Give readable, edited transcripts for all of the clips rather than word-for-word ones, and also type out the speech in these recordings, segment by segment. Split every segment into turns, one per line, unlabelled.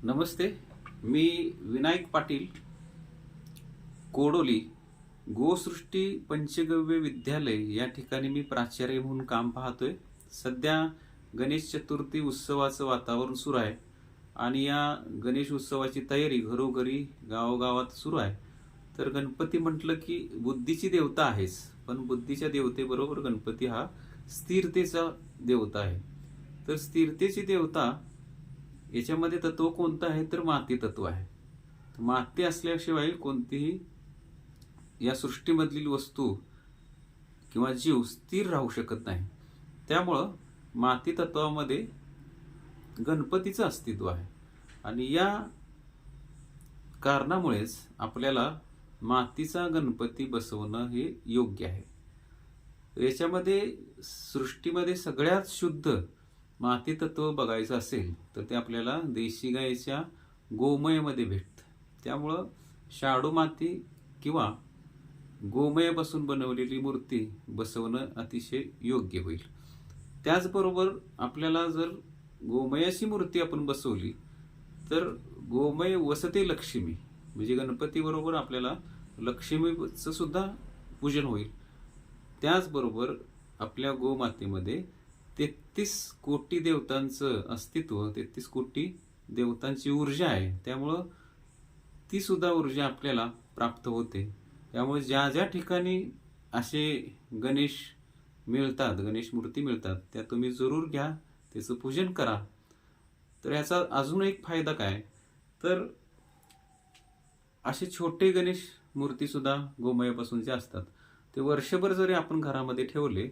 नमस्ते. मी विनायक पाटील, कोडोली गोसृष्टी पंचगव्य विद्यालय या ठिकाणी मी प्राचार्य म्हणून काम पाहतोय. सध्या गणेश चतुर्थी उत्सवाचं वातावरण सुरू आहे आणि या गणेश उत्सवाची तयारी घरोघरी गावोगावात सुरू आहे. तर गणपती म्हटलं की बुद्धीची देवता आहेच, पण बुद्धीच्या देवतेबरोबर गणपती हा स्थिरतेचा देवता आहे. तर स्थिरतेची देवता याच्यामध्ये तत्व कोणतं आहे तर माती तत्व आहे. माती असल्याशिवाय कोणतीही या सृष्टीमधील वस्तू किंवा जीव स्थिर राहू शकत नाही. त्यामुळं माती तत्वामध्ये गणपतीचं अस्तित्व आहे आणि या कारणामुळेच आपल्याला मातीचा गणपती बसवणं हे योग्य आहे. याच्यामध्ये सृष्टीमध्ये सगळ्यात शुद्ध माती तत्व बघायचं असेल तर ते आपल्याला देशी गायीच्या गोमयामध्ये भेटतं. त्यामुळं शाडू माती किंवा गोमयापासून बनवलेली मूर्ती बसवणं अतिशय योग्य होईल. त्याचबरोबर आपल्याला जर गोमयाची मूर्ती आपण बसवली तर गोमय वसते लक्ष्मी, म्हणजे गणपतीबरोबर आपल्याला लक्ष्मीचं सुद्धा पूजन होईल. त्याचबरोबर आपल्या गोमातेमध्ये 33 कोटी देवतांचं अस्तित्व, 33 कोटी देवतांची ऊर्जा आहे. त्यामुळं ती सुद्धा ऊर्जा आपल्याला प्राप्त होते. त्यामुळे ज्या ज्या ठिकाणी असे गणेश मिळतात, गणेश मूर्ती मिळतात, त्या तुम्ही जरूर घ्या, त्याचं पूजन करा. तर याचा अजून एक फायदा काय, तर असे छोटे गणेश मूर्ती सुद्धा गोमयापासूनचे असतात. ते वर्षभर जरी आपण घरामध्ये ठेवले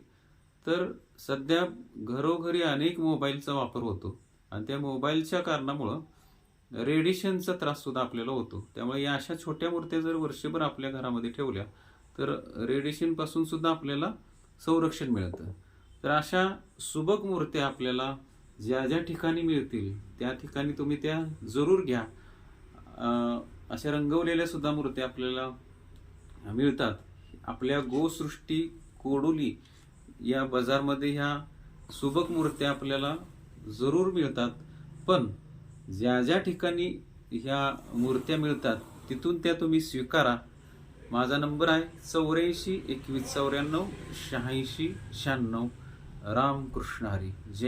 तर सध्या घरोघरी अनेक मोबाईलचा वापर होतो आणि त्या मोबाईलच्या कारणामुळं रेडिएशनचा त्रास सुद्धा आपल्याला होतो. त्यामुळे या अशा छोट्या मूर्त्या जर वर्षभर आपल्या घरामध्ये ठेवल्या तर रेडिएशन पासून सुद्धा आपल्याला संरक्षण मिळतं. तर अशा सुबक मूर्त्या आपल्याला ज्या ज्या ठिकाणी मिळतील त्या ठिकाणी तुम्ही त्या जरूर घ्या. अशा रंगवलेल्या सुद्धा मूर्त्या आपल्याला मिळतात. आपल्या गोसृष्टी कोडोली या बाजारमध्ये ह्या सुबक मूर्त्या आपल्याला जरूर मिळतात. पण ज्या ज्या ठिकाणी ह्या मूर्त्या मिळतात तिथून त्या तुम्ही स्वीकारा. माझा नंबर आहे 84 21 94 86 96. रामकृष्ण हरी. जय